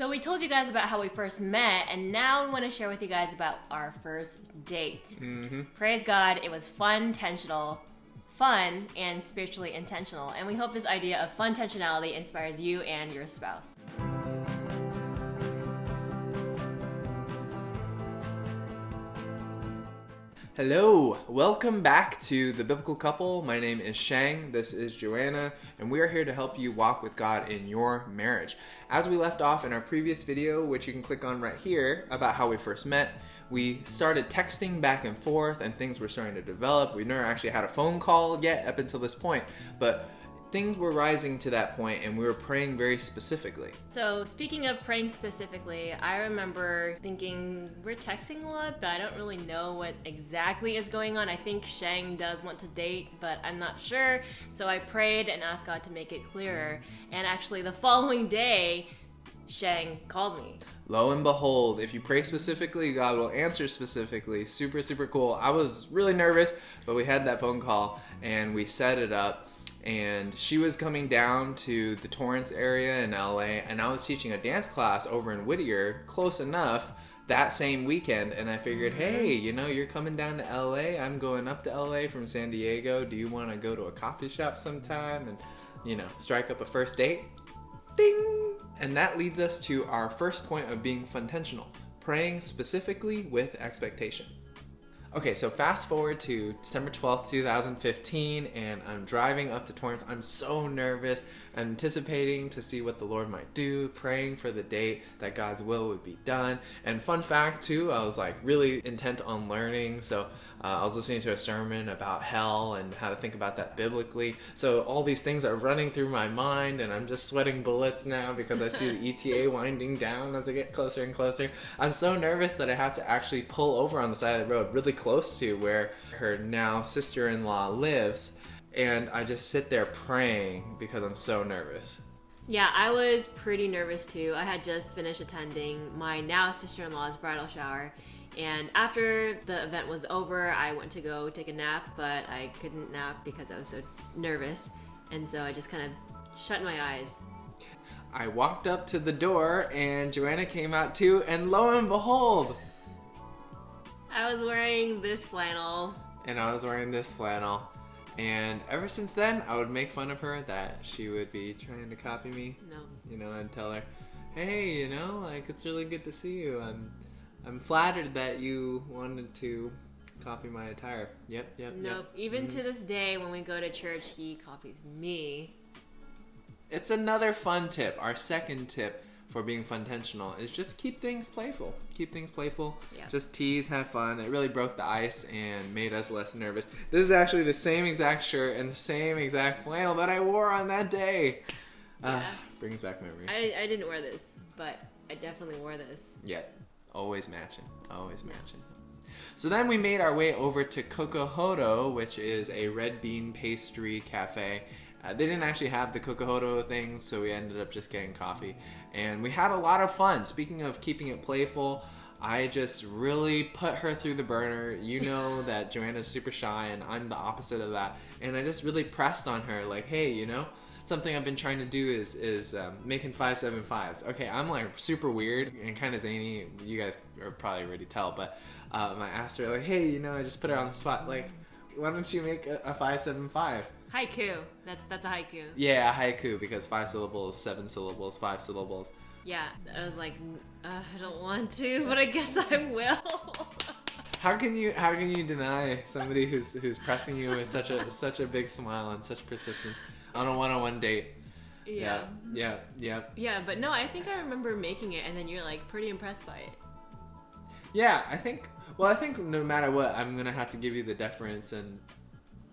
So we told you guys about how we first met, and now we want to share with you guys about our first date. Praise God, it was fun-tensional, fun, and spiritually intentional. And we hope this idea of fun-tensionality inspires you and your spouse. Hello, welcome back to The Biblical Couple. My name is Sheng, this is Joanna, and we are here to help you walk with God in your marriage. As we left off in our previous video, which you can click on right here, about how we first met, we started texting back and forth and things were starting to develop. We never actually had a phone call yet up until this point, but things were rising to that point and we were praying very specifically. So speaking of praying specifically, I remember thinking we're texting a lot, but I don't really know what exactly is going on. I think Sheng does want to date, but I'm not sure. So I prayed and asked God to make it clearer. And actually the following day, Sheng called me. Lo and behold, if you pray specifically, God will answer specifically. Super, super cool. I was really nervous, but we had that phone call and we set it up. And she was coming down to the Torrance area in LA, and I was teaching a dance class over in Whittier, close enough, that same weekend. And I figured, hey, you know, you're coming down to LA, I'm going up to LA from San Diego. Do you want to go to a coffee shop sometime and, you know, strike up a first date? Ding! And that leads us to our first point of being funtentional, praying specifically with expectation. Okay, so fast forward to December 12th, 2015, and I'm driving up to Torrance. I'm so nervous, anticipating to see what the Lord might do, praying for the date that God's will would be done. And fun fact too, I was like really intent on learning, so I was listening to a sermon about hell and how to think about that biblically. So all these things are running through my mind, and I'm just sweating bullets now because I see the ETA winding down as I get closer and closer. I'm so nervous that I have to actually pull over on the side of the road really close to where her now sister-in-law lives, and I just sit there praying because I'm so nervous. Yeah, I was pretty nervous too. I had just finished attending my now sister-in-law's bridal shower, and after the event was over, I went to go take a nap, but I couldn't nap because I was so nervous, and so I just kind of shut my eyes. I walked up to the door and Joanna came out too, and lo and behold, I was wearing this flannel. And I was wearing this flannel. And ever since then, I would make fun of her that she would be trying to copy me. No. You know, I'd tell her, hey, you know, like, it's really good to see you. I'm flattered that you wanted to copy my attire. Yep. Nope. Even to this day, when we go to church, he copies me. It's another fun tip. Our second tip for being funtentional is just keep things playful. Yeah. Just tease, have fun. It really broke the ice and made us less nervous. This is actually the same exact shirt and the same exact flannel that I wore on that day. Yeah. Brings back memories. I didn't wear this, but I definitely wore this. Yeah, always matching. So then we made our way over to Kokohodo, which is a red bean pastry cafe. They didn't actually have the Kokohodo things, so we ended up just getting coffee. And we had a lot of fun. Speaking of keeping it playful, I just really put her through the burner. You know that Joanna's super shy, and I'm the opposite of that. And I just really pressed on her, like, hey, you know, something I've been trying to do is making 5-7-5s. Okay, I'm like super weird and kind of zany. You guys are probably already tell, but I asked her, like, hey, you know, I just put her on the spot, like, why don't you make a 5-7-5? Haiku. That's a haiku. Yeah, haiku, because 5 syllables, 7 syllables, 5 syllables. Yeah, I was like, I don't want to, but I guess I will. How can you deny somebody who's pressing you with such a big smile and such persistence on a one-on-one date? Yeah. Yeah, but no, I think I remember making it, and then you're like pretty impressed by it. Yeah, I think no matter what, I'm gonna have to give you the deference and,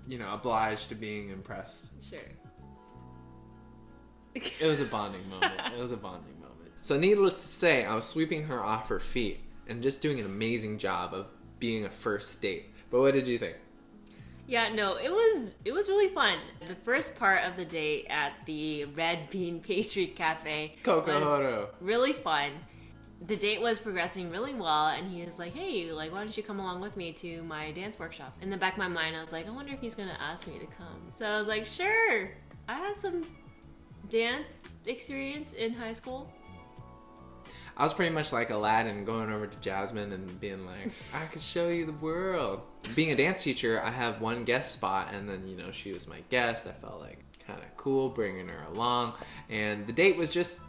you know, oblige to being impressed. Sure. It was a bonding moment. So needless to say, I was sweeping her off her feet and just doing an amazing job of being a first date. But what did you think? Yeah, no, it was really fun. The first part of the date at the Red Bean Pastry Cafe Kokohodo. was really fun. The date was progressing really well, and he was like, hey, like, why don't you come along with me to my dance workshop? In the back of my mind, I was like, I wonder if he's gonna ask me to come. So I was like, sure. I have some dance experience in high school. I was pretty much like Aladdin going over to Jasmine and being like, I could show you the world. Being a dance teacher, I have one guest spot, and then, you know, she was my guest. I felt like kind of cool bringing her along, and the date was just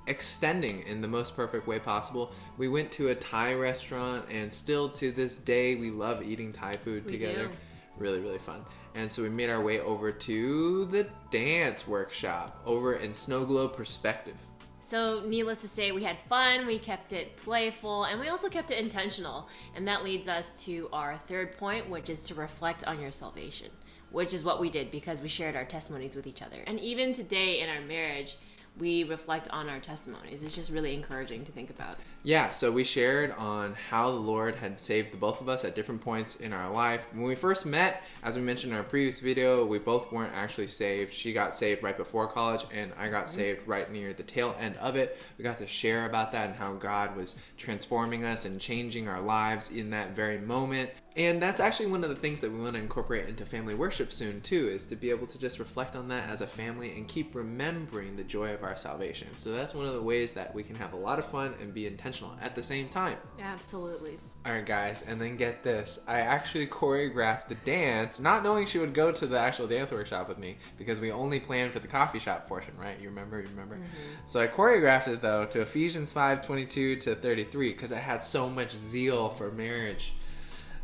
extending in the most perfect way possible. We went to a Thai restaurant, and still to this day we love eating Thai food together. Really, really fun. And so we made our way over to the dance workshop over in Snow Globe Perspective. So needless to say, we had fun, we kept it playful, and we also kept it intentional. And that leads us to our third point, which is to reflect on your salvation, which is what we did because we shared our testimonies with each other. And even today in our marriage, we reflect on our testimonies. It's just really encouraging to think about. Yeah, so we shared on how the Lord had saved the both of us at different points in our life. When we first met, as we mentioned in our previous video, we both weren't actually saved. She got saved right before college, and I got saved right near the tail end of it. We got to share about that and how God was transforming us and changing our lives in that very moment. And that's actually one of the things that we want to incorporate into family worship soon too, is to be able to just reflect on that as a family and keep remembering the joy of our salvation. So that's one of the ways that we can have a lot of fun and be intentional at the same time. Absolutely. Alright guys, and then get this. I actually choreographed the dance, not knowing she would go to the actual dance workshop with me, because we only planned for the coffee shop portion, right? You remember? Mm-hmm. So I choreographed it though to Ephesians 5:22 to 33, because I had so much zeal for marriage.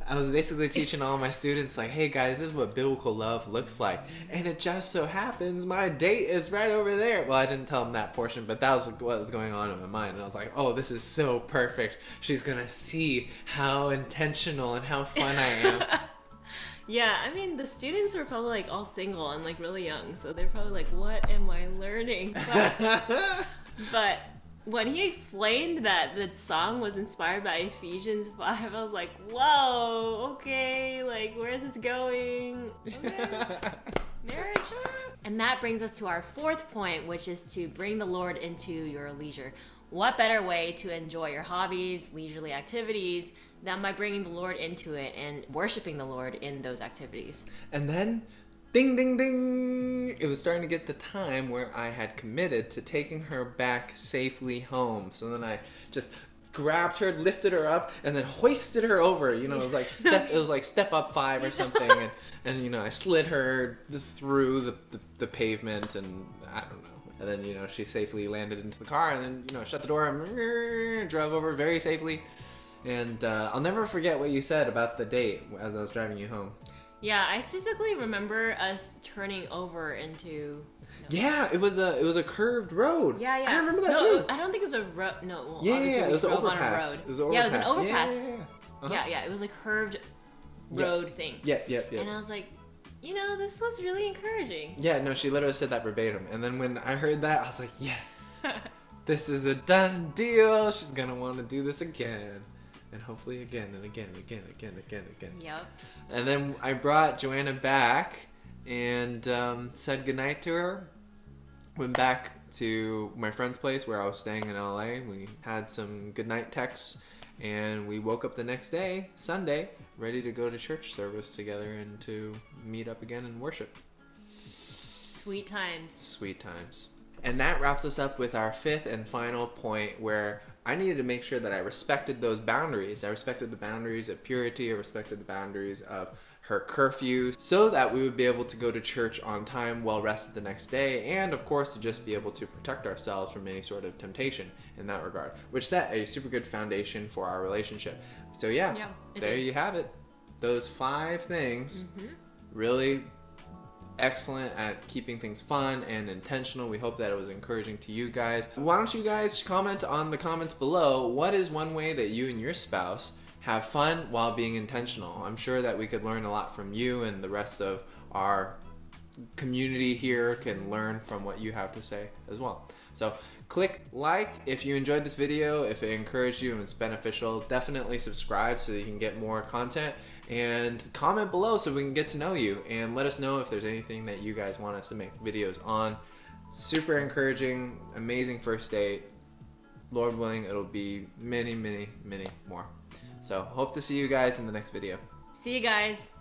I was basically teaching all my students, like, hey guys, this is what biblical love looks like. And it just so happens my date is right over there. Well, I didn't tell them that portion, but that was what was going on in my mind. And I was like, oh, this is so perfect. She's going to see how intentional and how fun I am. Yeah, I mean, the students were probably like all single and like really young. So they're probably like, what am I learning? But when he explained that the song was inspired by Ephesians 5, I was like, whoa, okay, like, where is this going? Okay. Marriage. And that brings us to our fourth point, which is to bring the Lord into your leisure. What better way to enjoy your hobbies, leisurely activities, than by bringing the Lord into it and worshiping the Lord in those activities? And then, ding, ding, ding! It was starting to get the time where I had committed to taking her back safely home. So then I just grabbed her, lifted her up, and then hoisted her over. You know, it was like step up 5 or something. And you know, I slid her through the pavement, and I don't know. And then, you know, she safely landed into the car, and then, you know, shut the door and drove over very safely. And I'll never forget what you said about the date as I was driving you home. Yeah, I specifically remember us turning over into. Yeah, it was a curved road. Yeah. I remember that too. I don't think it was a road. No, well, yeah, obviously it was an drove overpass. on a road. It was an overpass. Yeah, it was an overpass. Yeah. Yeah, it was a curved road thing. Yeah. And I was like, you know, this was really encouraging. Yeah, no, she literally said that verbatim. And then when I heard that, I was like, yes, this is a done deal. She's gonna want to do this again. And hopefully again and again and again and again and again. Yep. And then I brought Joanna back and said goodnight to her. Went back to my friend's place where I was staying in LA. We had some goodnight texts, and we woke up the next day, Sunday, ready to go to church service together and to meet up again and worship. Sweet times. Sweet times. And that wraps us up with our fifth and final point, where I needed to make sure that I respected those boundaries. I respected the boundaries of purity. I respected the boundaries of her curfew, so that we would be able to go to church on time, well rested the next day, and of course to just be able to protect ourselves from any sort of temptation in that regard, which set a super good foundation for our relationship. So yeah there you have it. Those 5 things, really excellent at keeping things fun and intentional. We hope that it was encouraging to you guys. Why don't you guys comment on the comments below, what is one way that you and your spouse have fun while being intentional? I'm sure that we could learn a lot from you, and the rest of our community here can learn from what you have to say as well. So click like if you enjoyed this video, if it encouraged you and it's beneficial. Definitely subscribe so that you can get more content, and comment below so we can get to know you, and let us know if there's anything that you guys want us to make videos on. Super encouraging, amazing first date. Lord willing, it'll be many, many, many more. So hope to see you guys in the next video. See you guys.